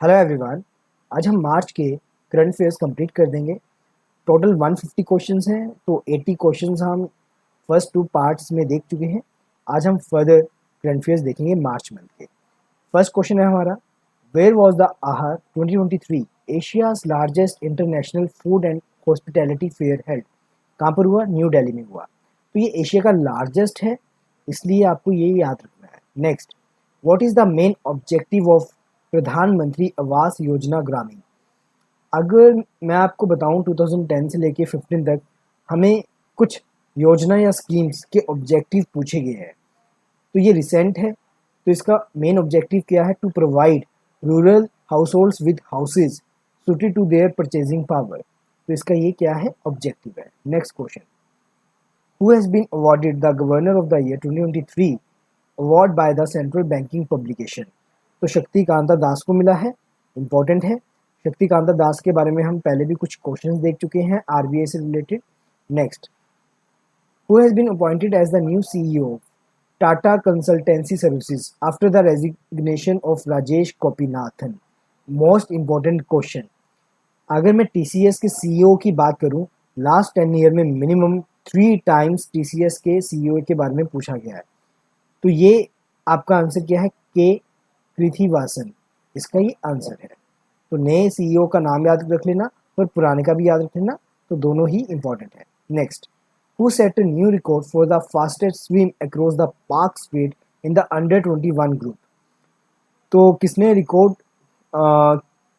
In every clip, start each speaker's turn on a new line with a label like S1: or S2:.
S1: Hello everyone. आज हम मार्च के करंट अफेयर्स कंप्लीट कर देंगे। टोटल 150 क्वेश्चंस हैं, तो 80 क्वेश्चंस हम फर्स्ट 2 पार्ट्स में देख चुके हैं। आज हम फर्दर करंट अफेयर्स देखेंगे मार्च मंथ के। फर्स्ट क्वेश्चन है हमारा, वेयर वाज द आहार 2023 Asia's largest international food and hospitality fair held? कहाँ पर हुआ? न्यू दिल्ली में हुआ। तो ये एशिया का लार्जेस्ट है, इसलिए आपको ये याद रखना है। Next, what is the main objective of प्रधानमंत्री आवास योजना ग्रामीण? अगर मैं आपको बताऊं 2010 से लेके 15 तक हमें कुछ योजना या स्कीम्स के ऑब्जेक्टिव पूछे गए हैं, तो ये रिसेंट है। तो इसका मेन ऑब्जेक्टिव क्या है? To provide rural house with houses suited to their purchasing power. तो इसका ये क्या है? ऑब्जेक्टिव है। Next question, who has been awarded the governor of the year 2023 award by the central banking publication? तो शक्ति कांता दास को मिला है। इंपॉर्टेंट है। शक्ति कांता दास के बारे में हम पहले भी कुछ क्वेश्चंस देख चुके हैं आरबीआई से related. Next, who has been appointed as the new CEO Tata consultancy services after the resignation of Rajesh Gopinathan? Most important question. अगर मैं टीसीएस के सीईओ की बात करूं, लास्ट 10 ईयर में मिनिमम 3 टाइम्स टीसीएस के सीईओ के बारे में पूछा गया है। तो ये आपका आंसर क्या है? के कृथिवासन, इसका ये आंसर है। तो नए सीईओ का नाम याद रख लेना और पुराने का भी याद रख लेना, तो दोनों ही इंपॉर्टेंट है। Next, who set a new record for the fastest swim across the park straight in the under 21 group? तो किसने रिकॉर्ड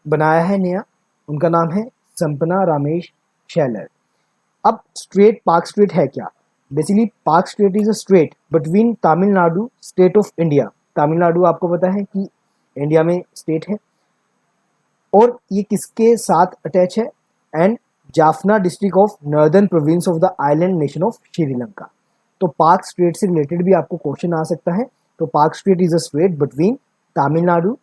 S1: बनाया है नया? उनका नाम है संपना रमेश शैलर। अब स्ट्रेट, पार्क स्ट्रेट है क्या? Basically park straight is a straight between Tamil Nadu state of India. Tamil Nadu आपको पता है कि इंडिया में स्टेट है, और ये किसके साथ अटैच है? And Jaffna district of northern province of the island nation of Sri Lanka. तो पार्क स्ट्रेट से रिलेटेड भी आपको क्वेश्चन आ सकता है। तो park straight is a straight between Tamil Nadu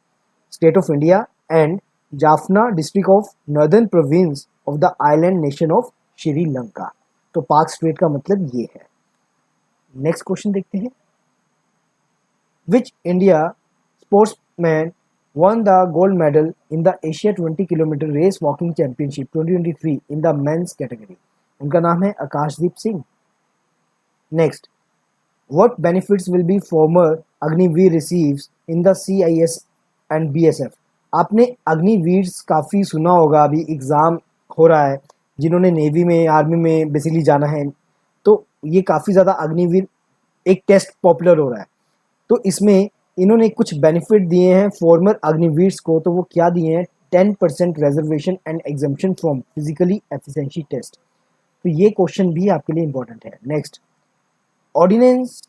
S1: state of India and Jaffna district of northern province of the island nation of Sri Lanka. तो park straight का मतलब ये है। नेक्स्ट क्वेश्चन देखते हैं, which India sportsman won the gold medal in the Asia 20 kilometre race walking championship 2023 in the men's category? उनका नाम है Akashdeep Singh. Next, what benefits will be former Agniveer receives in the CIS and BSF? आपने अग्निवीर काफ़ी सुना होगा, अभी एग्ज़ाम हो रहा है जिन्होंने नेवी में, आर्मी में बेसिकली जाना है, तो ये काफ़ी ज़्यादा अग्निवीर एक टेस्ट पॉपुलर हो रहा है। तो इसमें इन्होंने कुछ बेनिफिट दिए हैं फॉर्मर अग्निवीर्स को। तो वो क्या दिए हैं? 10% reservation and exemption from physically efficiency test. तो ये क्वेश्चन भी आपके लिए इंपॉर्टेंट है। नेक्स्ट, ऑर्डिनेंस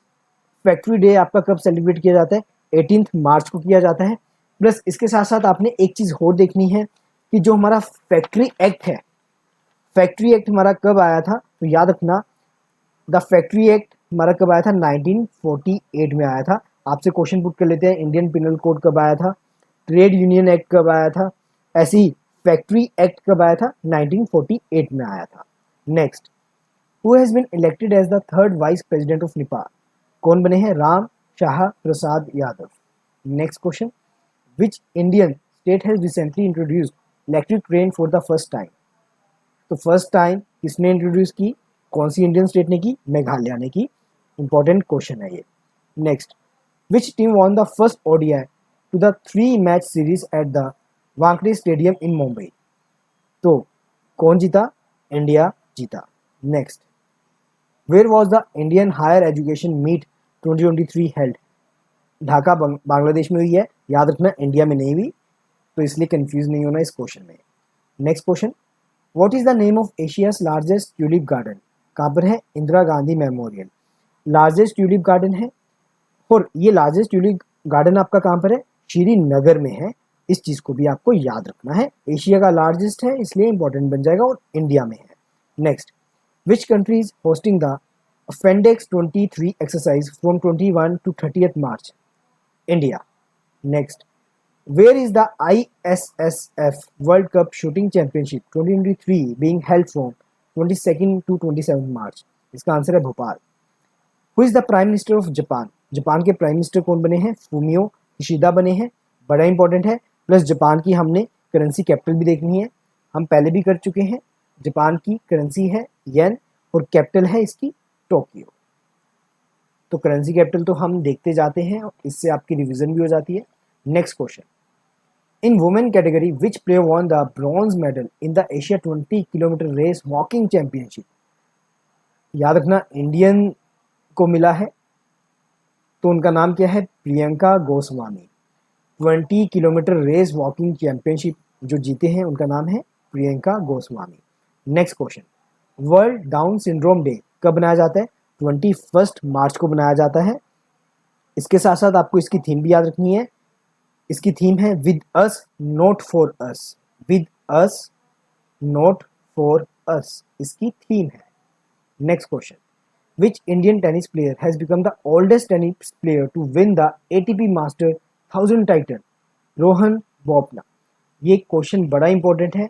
S1: फैक्ट्री डे आपका कब सेलिब्रेट किया जाता है? 18 मार्च को किया जाता है। प्लस इसके साथ साथ आपने एक चीज़ और देखनी है कि जो हमारा फैक्ट्री एक्ट है, फैक्ट्री एक्ट हमारा कब आया था? तो याद रखना, द फैक्ट्री एक्ट हमारा कब आया था? 1948 में आया था। आपसे क्वेश्चन पुट कर लेते हैं, इंडियन पिनल कोड कब आया था? ट्रेड यूनियन एक्ट कब आया था? ऐसे ही फैक्ट्री एक्ट कब आया था? 1948 में आया था। Next, who has been elected as the third vice president of Nepal? कौन बने हैं? Ram Shah Prasad Yadav. Next question, which Indian state has recently introduced electric train for the first time? तो फर्स्ट टाइम किसने इंट्रोड्यूस की? कौन सी इंडियन स्टेट ने की? मेघालय ने की। इंपॉर्टेंट क्वेश्चन है ये। Next, which team won the first ODI to the 3-match series at the Wankhede Stadium in Mumbai? तो कौन जीता? इंडिया जीता। Next, where was the Indian Higher Education Meet 2023 held? Dhaka Bangladesh में हुई है। याद रखना, इंडिया में नहीं हुई, तो इसलिए कंफ्यूज नहीं होना इस क्वेश्चन में। Next question, what is the name of Asia's largest tulip garden? कहाँ पर है? Indira Gandhi memorial largest tulip garden है। और ये लार्जेस्ट ट्यूलिप गार्डन आपका कहाँ पर है? श्रीनगर में है। इस चीज़ को भी आपको याद रखना है। एशिया का लार्जेस्ट है, इसलिए इंपॉर्टेंट बन जाएगा, और इंडिया में है। Next, which country is hosting the appendix 23 exercise from 21 to 30th March? India. Next, where is the ISSF world cup shooting championship 2023 being held from 22 to 27 March? इसका answer है Bhopal. Who is the prime minister of Japan? Japan के prime minister कौन बने हैं? Fumio Kishida बने हैं। बड़ा important है। प्लस जापान की हमने करेंसी कैपिटल भी देखनी है, हम पहले भी कर चुके हैं। जापान की करेंसी है येन और कैपिटल है इसकी टोक्यो। तो करेंसी कैपिटल तो हम देखते जाते हैं, इससे आपकी रिवीजन भी हो जाती है। Next question, in women category which player won the bronze medal in the Asia 20 kilometre race walking championship. याद रखना इंडियन को मिला है, तो उनका नाम क्या है, Priyanka Goswami. 20 kilometre race walking championship जो जीते हैं उनका नाम है Priyanka Goswami. Next question, world Down syndrome day कब बनाया जाता है? 21 मार्च को बनाया जाता है। इसके साथ साथ आपको इसकी थीम भी याद रखनी है। इसकी थीम है with us not for us, with us not for us इसकी थीम है। Next question, which Indian tennis player has become the oldest tennis player to win the ATP Master 1000 title? Rohan Bopanna. ये question बड़ा important है,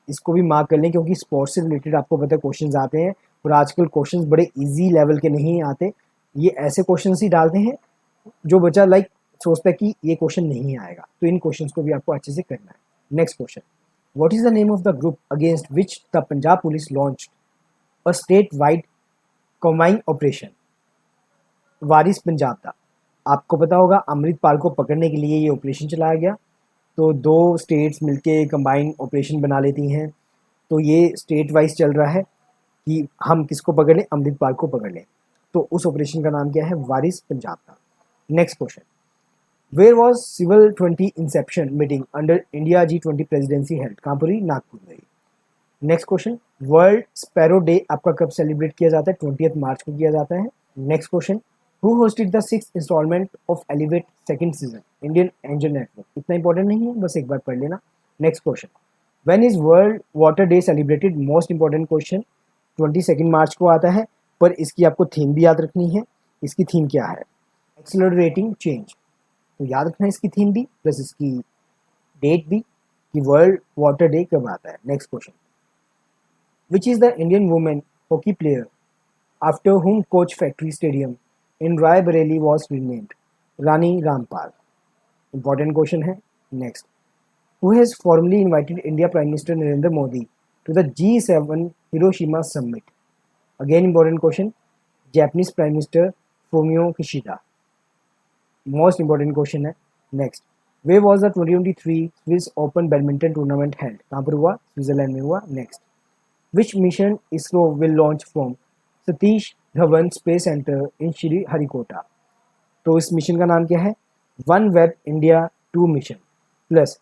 S1: इसको भी mark कर लें क्योंकि स्पोर्ट्स से रिलेटेड आपको पता है क्वेश्चंस आते हैं और आजकल क्वेश्चंस बड़े इजी लेवल के नहीं आते। ये ऐसे क्वेश्चंस ही डालते हैं जो बच्चा सोचता है कि ये क्वेश्चन नहीं आएगा, तो इन क्वेश्चंस को भी आपको अच्छे से करना है। Next question, what is the name of the group against which the Punjab police launched a state wide combined operation? Waris Punjab था। आपको पता होगा अमृतपाल को पकड़ने के लिए ये ऑपरेशन चलाया गया, तो 2 स्टेट्स मिलके कंबाइंड ऑपरेशन बना लेती हैं। तो ये स्टेट वाइज चल रहा है कि हम किसको पकड़ लें, अमृतपाल को पकड़ लें। तो उस ऑपरेशन का नाम क्या है, वारिस पंजाब था। Next question, where was civil 20 inception meeting under India G20 presidency held? कहाँ पर हुई? नागपुर में। Next question, world sparrow day आपका कब सेलिब्रेट किया जाता है? 20 मार्च को किया जाता है। Next question, who hosted the 6th instalment of elevate second season Indian angel network? इतना इंपॉर्टेंट नहीं है, बस एक बार पढ़ लेना। Next question, when is world water day celebrated? Most important question, 22 मार्च को आता है, पर इसकी आपको थीम भी याद रखनी है। इसकी थीम क्या है? Accelerating change. तो याद रखना है इसकी थीम भी प्लस इसकी डेट भी कि वर्ल्ड वाटर डे कब आता है। Next question, which is the Indian women hockey player after whom Coach Factory Stadium in Raebareli was renamed? Rani Rampal. Important question है। Next, who has formally invited India Prime Minister Narendra Modi to the G7 Hiroshima Summit? Again important question, Japanese Prime Minister Fumio Kishida. Most important question है। Next, where was the 2023 Swiss Open Badminton Tournament held? कहाँ पर हुआ? Switzerland में हुआ। Next, which mission ISRO will launch from Satish Dhawan Space Center in Shri Harikota? तो इस mission का नाम क्या है? One web India 2 mission. Plus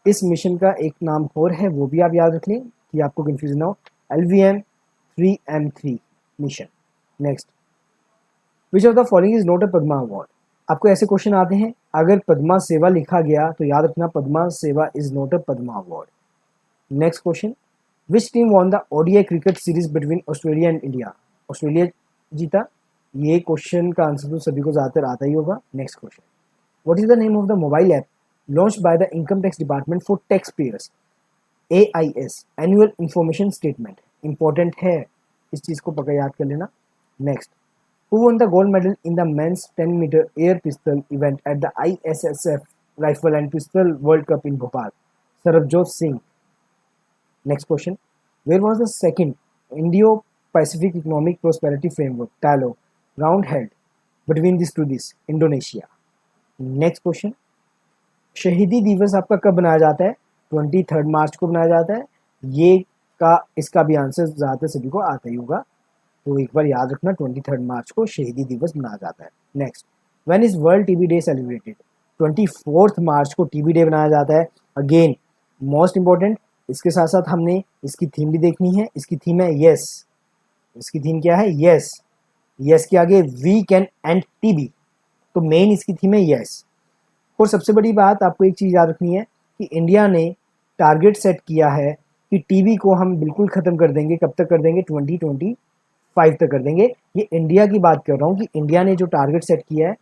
S1: इस मिशन का एक नाम और है, वो भी आप याद रख लें कि आपको कंफ्यूजन ना हो, LVM 3M3 mission. Next, which of the following is not a Padma award? आपको ऐसे क्वेश्चन आते हैं, अगर पद्मा सेवा लिखा गया तो याद रखना पद्मा सेवा is not a Padma award. Next question, which team won the ODI cricket series between Australia and India? Australia जीता। ये क्वेश्चन का आंसर तो सभी को ज़्यादातर आता ही होगा। Next question, what is the name of the mobile app launched by the income tax department for tax payers? AIS annual information statement. Important है, इस चीज़ को पक्का याद कर लेना। Next, who won the gold medal in the men's 10-meter air pistol event at the ISSF Rifle and Pistol World Cup in Bhopal? Sarabjot Singh. Next question, where was the second Indo-Pacific Economic Prosperity Framework dialogue round held between these two deals? Indonesia. Next question, शहीदी दिवस आपका कब बनाया जाता है? 23 मार्च को बनाया जाता है। ये का इसका भी आंसर ज़्यादातर सभी को आता ही होगा, तो एक बार याद रखना 23 मार्च को शहीदी दिवस मनाया जाता है। Next, when is world TB day celebrated? 24 मार्च को टीबी डे बनाया जाता है। अगेन मोस्ट इंपॉर्टेंट, इसके साथ साथ हमने इसकी थीम भी देखनी है। इसकी थीम है यस। इसकी थीम क्या है? यस। यस के आगे वी कैन एंड टीबी, तो मेन इसकी थीम है यस। और सबसे बड़ी बात आपको एक चीज़ याद रखनी है कि इंडिया ने टारगेट सेट किया है कि टीबी को हम बिल्कुल ख़त्म कर देंगे। कब तक कर देंगे? 2025 तक कर देंगे। ये इंडिया की बात कर रहा हूँ कि इंडिया ने जो टारगेट सेट किया है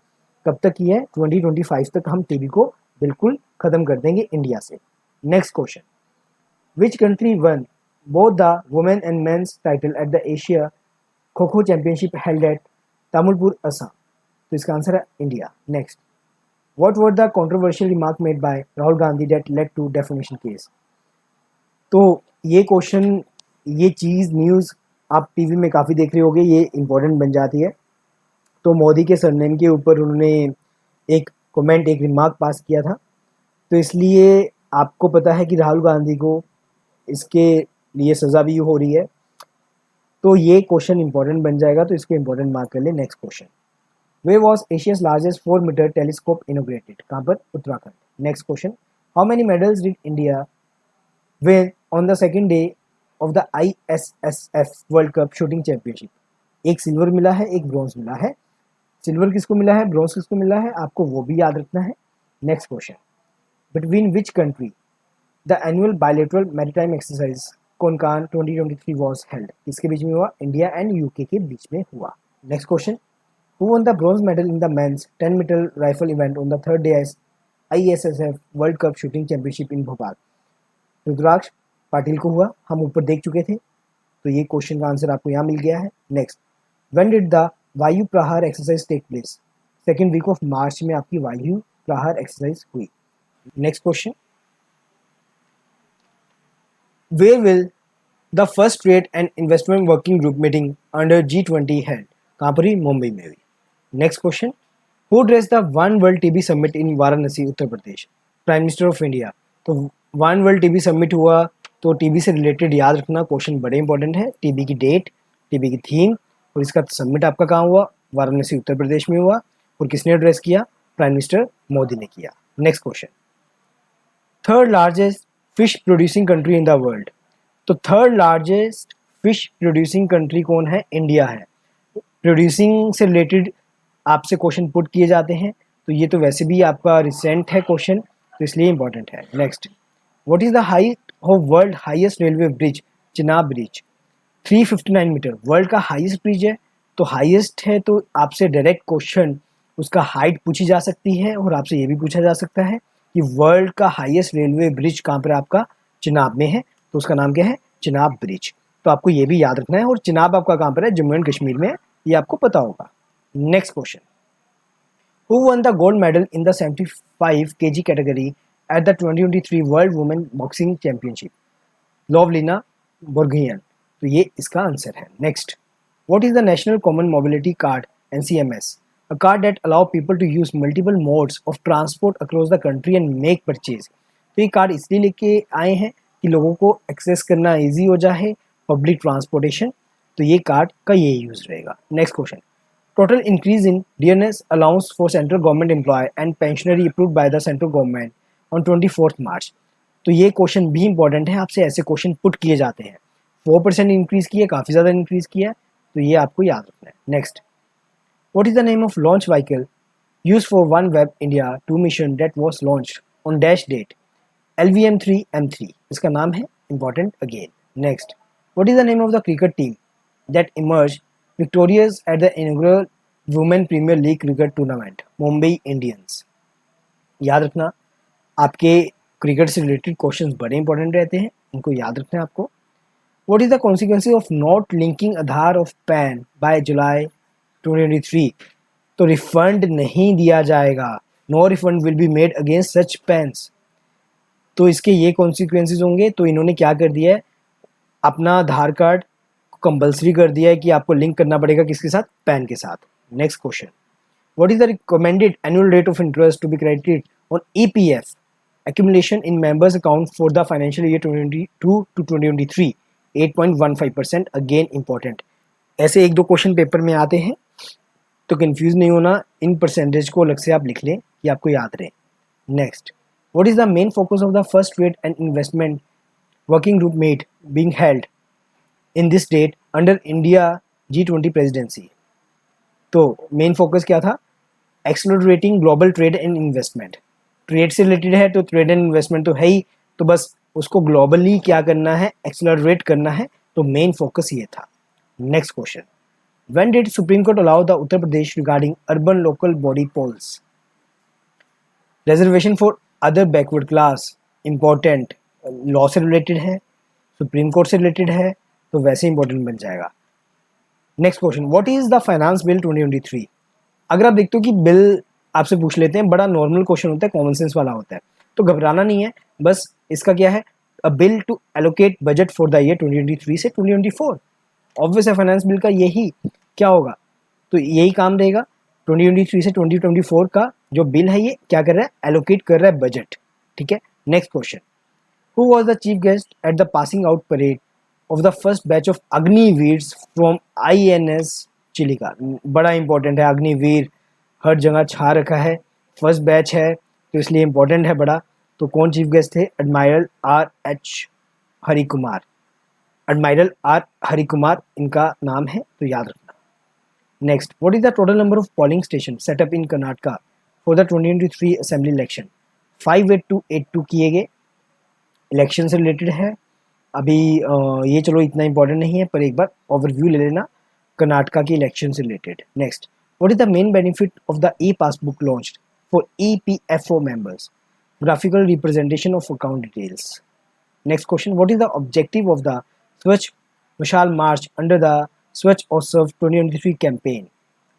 S1: कब तक किया है? 2025 तक हम टीबी को बिल्कुल ख़त्म कर देंगे इंडिया से। Next question, which country won both the women and men's title at the Asia kho kho championship held at Tamulpur Assam? तो इसका आंसर है India. Next, what were the controversial remark made by Rahul Gandhi that led to defamation case. तो ये question, ये चीज़ news आप TV में काफ़ी देख रहे होगे, ये इंपॉर्टेंट बन जाती है। तो मोदी के सरनेम के ऊपर उन्होंने एक कमेंट, एक रिमार्क पास किया था, तो इसलिए आपको पता है कि राहुल गांधी को इसके लिए सज़ा भी हो रही है। तो ये क्वेश्चन इंपॉर्टेंट बन जाएगा, तो इसको इंपॉर्टेंट मार्क कर ले। Next question, where was Asia's largest 4 metre telescope inaugurated, कहाँ पर? Uttarakhand. Next question, how many medals did India win on the second day of the ISSF world cup shooting championship? एक silver मिला है, एक bronze मिला है। सिल्वर किसको मिला है, ब्रॉन्ज किसको मिला है, आपको वो भी याद रखना है। Next question, between which country the annual bilateral maritime exercise Konkan 2023 was held? किसके बीच में हुआ? इंडिया एंड यूके के बीच में हुआ। Next question, who won the bronze medal in the men's 10 metre rifle event on the third day ISSF world cup shooting championship in Bhopal? Rudraksh Patil को हुआ, हम ऊपर देख चुके थे, तो ये क्वेश्चन का आंसर आपको यहाँ मिल गया है। Next, when did the Vayu Prahar exercise take place? Second week of March में आपकी वायु प्रहार एक्सरसाइज हुई। Next question, where will the first trade and investment working group meeting under G20 held? कहाँ पर ही? मुंबई में हुई। Next question, who addressed the one world TB summit in Varanasi Uttar Pradesh? Prime minister of India. तो one world TB summit हुआ, तो TB से related याद रखना, क्वेश्चन बड़े इंपॉर्टेंट है। टीबी की डेट, टीबी की थीम और इसका समिट आपका कहाँ हुआ? वाराणसी उत्तर प्रदेश में हुआ। और किसने एड्रेस किया? प्राइम मिनिस्टर मोदी ने किया। Next question, third largest fish producing country in the world? तो third largest fish producing country कौन है? इंडिया है। प्रोड्यूसिंग से रिलेटेड आपसे क्वेश्चन पुट किए जाते हैं, तो ये तो वैसे भी आपका रिसेंट है क्वेश्चन, तो इसलिए इंपॉर्टेंट है। Next, what is the height of world highest railway bridge? Chenab bridge 359 metre world का हाईएस्ट ब्रिज है। तो हाईएस्ट है, तो आपसे डायरेक्ट क्वेश्चन उसका हाइट पूछी जा सकती है, और आपसे ये भी पूछा जा सकता है कि वर्ल्ड का हाईएस्ट रेलवे ब्रिज कहाँ पर? आपका चिनाब में है, तो उसका नाम क्या है? चिनाब ब्रिज। तो आपको ये भी याद रखना है। और चिनाब आपका कहाँ पर है? जम्मू एंड कश्मीर में है, ये आपको पता होगा। Next question, who won the gold medal in the 75 kg category at the 2023 world women boxing championship? Lovlina Borgohain. तो ये इसका आंसर है। Next, what is the National Common Mobility Card NCMS? A card that allow people to use multiple modes of transport across the country and make purchase. तो ये card इसलिए लेके आए हैं कि लोगों को एक्सेस करना इजी हो जाए पब्लिक ट्रांसपोर्टेशन, तो ये कार्ड का ये यूज रहेगा। Next question, total increase in dearness allowance for central government employ and pensionary approved by the central government on 24 March. तो ये क्वेश्चन भी इंपॉर्टेंट है, आपसे ऐसे क्वेश्चन पुट किए जाते हैं। 4% इंक्रीज किया, काफ़ी ज़्यादा इंक्रीज किया, तो ये आपको याद रखना है। Next, what is the name of launch vehicle used for OneWeb India 2 mission that was launched on dash date? LVM-3 M3 इसका नाम है, important again. Next, what is the name of the cricket team that emerged victorious at the inaugural Women Premier League cricket tournament? Mumbai Indians. याद रखना, आपके cricket से related questions बड़े important रहते हैं, इनको याद रखना है आपको। What is the consequences of not linking Aadhaar of PAN by July 2023? तो रिफंड नहीं दिया जाएगा। No refund will be made against such pans. तो इसके ये कॉन्सिक्वेंसेज होंगे। तो इन्होंने क्या कर दिया है, अपना आधार कार्ड कंपलसरी कर दिया है कि आपको लिंक करना पड़ेगा किसके साथ? पैन के साथ। Next question, what is the recommended annual rate of interest to be credited on EPF accumulation in members account for the financial year 2022 to 2023? 8.15%। Again important, ऐसे एक दो क्वेश्चन पेपर में आते हैं, तो कंफ्यूज नहीं होना, इन परसेंटेज को अलग से आप लिख लें कि आपको याद रहे। Next, what is the main focus of the first trade and investment working group meet being held in this date under India G20 presidency? तो मेन फोकस क्या था? Accelerating global trade and investment. Trade से related है, तो trade and investment तो है ही, तो बस उसको ग्लोबली क्या करना है? एक्सलरेट करना है, तो मेन फोकस ये था। Next question, when did Supreme Court allow the Uttar Pradesh regarding urban local body polls? Reservation for other backward class, important, law से रिलेटेड है, सुप्रीम कोर्ट से रिलेटेड है, तो वैसे इंपॉर्टेंट बन जाएगा। Next question, what is the finance bill 2023? अगर आप देखते हो कि बिल आपसे पूछ लेते हैं, बड़ा नॉर्मल क्वेश्चन होता है, कॉमन सेंस वाला होता है, तो घबराना नहीं है। बस इसका क्या है, a bill to allocate budget for the year 2023 से 2024। ऑब्वियस है फाइनेंस बिल का यही क्या होगा, तो यही काम रहेगा। 2023 से 2024 का जो बिल है ये क्या कर रहा है, एलोकेट कर रहा है बजट। ठीक है, next question, who was the chief guest at the passing out parade of the first batch of Agniveer from INS Chilika. बड़ा इंपॉर्टेंट है, अग्निवीर हर जगह छा रखा है, फर्स्ट बैच है तो इसलिए इंपॉर्टेंट है बड़ा। तो कौन चीफ गेस्ट थे, admiral RH Harikumar, admiral R Harikumar इनका नाम है, तो याद रखना। Next, what is the total number of polling station setup in Karnataka for the 2023 assembly election. 58282 किए गए, इलेक्शन से रिलेटेड है। अभी ये चलो इतना इंपॉर्टेंट नहीं है, पर एक बार ओवरव्यू ले लेना कर्नाटका की इलेक्शन से related. Next, what is the main benefit of the e-passbook launched for EPFO members, graphical representation of account details. Next question, what is the objective of the Swachh Mashaal March under the स्वच्छ उत्सव 2023 campaign.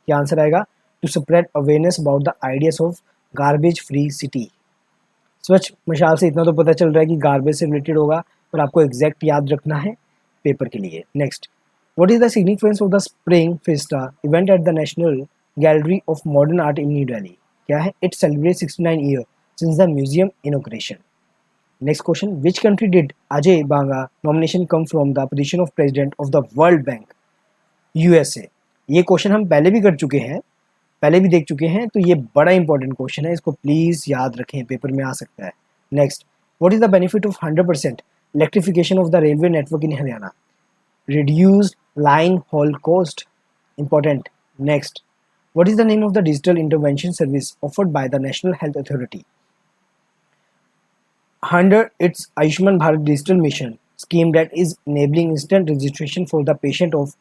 S1: क्या answer आएगा, to spread awareness about the ideas of garbage free city. Swachh Mashaal से इतना तो पता चल रहा है कि गार्बेज से रिलेटेड होगा, पर आपको एग्जैक्ट याद रखना है पेपर के लिए। Next, what is the significance of the Spring Festa event at the National Gallery of Modern Art in New Delhi. क्या है, it celebrate 69 year since the museum inauguration. Next question, which country did Ajay Banga nomination come from the position of president of the World Bank, USA। ये question हम पहले भी कर चुके हैं, पहले भी देख चुके हैं, तो ये बड़ा इंपॉर्टेंट क्वेश्चन है, इसको प्लीज याद रखें, पेपर में आ सकता है। Next, what is the benefit of 100% electrification of the railway network in Haryana, reduce line hall cost, important. Next, what is the name of the digital intervention service offered by the national health authority under its Ayushman Bharat digital mission scheme that is enabling instant registration for the patient of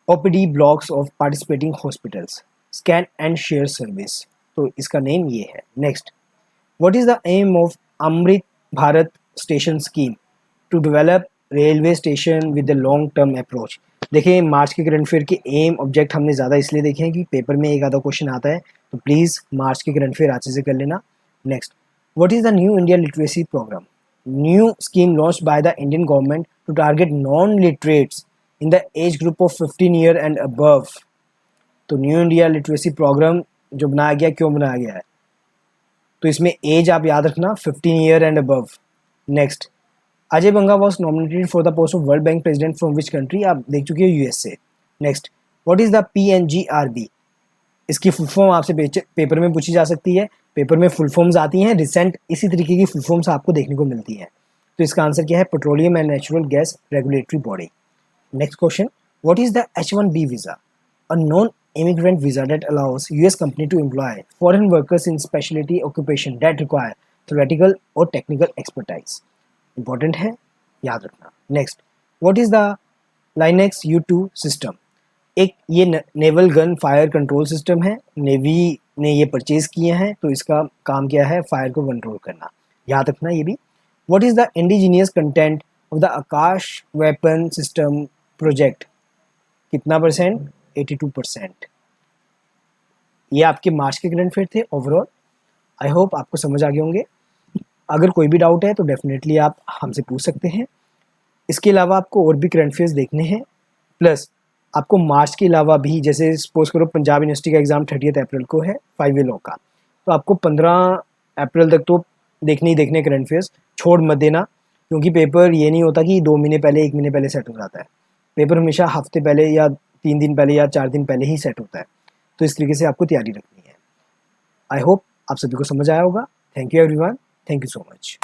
S1: OPD blocks of participating hospitals, scan and share service। तो इसका name ये है। Next, what is the aim of Amrit Bharat station scheme to develop railway station with a long term approach। देखिए, मार्च के current affair के M object हमने ज़्यादा इसलिए देखे हैं कि पेपर में एक आधा क्वेश्चन आता है, तो प्लीज़ मार्च के करंट अफेयर अच्छे से कर लेना। Next, what is the new India literacy program, new scheme launched by the Indian government to target non-literates in the age group of 15 year and above। तो न्यू इंडिया लिटरेसी प्रोग्राम जो बनाया गया, क्यों बनाया गया है, तो इसमें एज आप याद रखना 15 year and above. Next, Ajay Banga was nominated for the post of world bank president from which country, आप देख चुके हो, USA। Next, what is the PNGRB, इसकी फुल फॉर्म आपसे पेपर में पूछी जा सकती है, पेपर में फुल फॉर्म्स आती हैं, रिसेंट इसी तरीके की फुल फॉर्म्स आपको देखने को मिलती हैं। तो इसका आंसर क्या है, petroleum and natural gas regulatory body. Next question, what is the H1B visa, a non immigrant visa that allows US company to employ foreign workers in speciality occupation that require theoretical और technical expertise. Important है, याद रखना। Next, what is the Lynx U2 system, एक ये naval gun fire control system है, navy ने ये purchase किए हैं, तो इसका काम क्या है, फायर को कंट्रोल करना, याद रखना ये भी। What is the indigenous content of the Akash weapon system project, कितना परसेंट, 82%। ये आपके मार्च के करंट अफेयर थे ओवरऑल। आई होप आपको समझ आ गए होंगे। अगर कोई भी डाउट है तो डेफिनेटली आप हमसे पूछ सकते हैं। इसके अलावा आपको और भी करंट अफेयर्स देखने हैं, प्लस आपको मार्च के अलावा भी, जैसे सपोज करो पंजाब यूनिवर्सिटी का एग्ज़ाम 30 अप्रैल को है 5 लॉ का, तो आपको 15 अप्रैल तक तो देखने ही देखने करंट अफेयर्स, छोड़ मत देना, क्योंकि पेपर ये नहीं होता कि 2 महीने पहले 1 महीने पहले सेट हो जाता है, पेपर हमेशा हफ्ते पहले या 3 दिन पहले या 4 दिन पहले ही सेट होता है, तो इस तरीके से आपको तैयारी रखनी है। आई होप आप सभी को समझ आया होगा। Thank you everyone, thank you so much.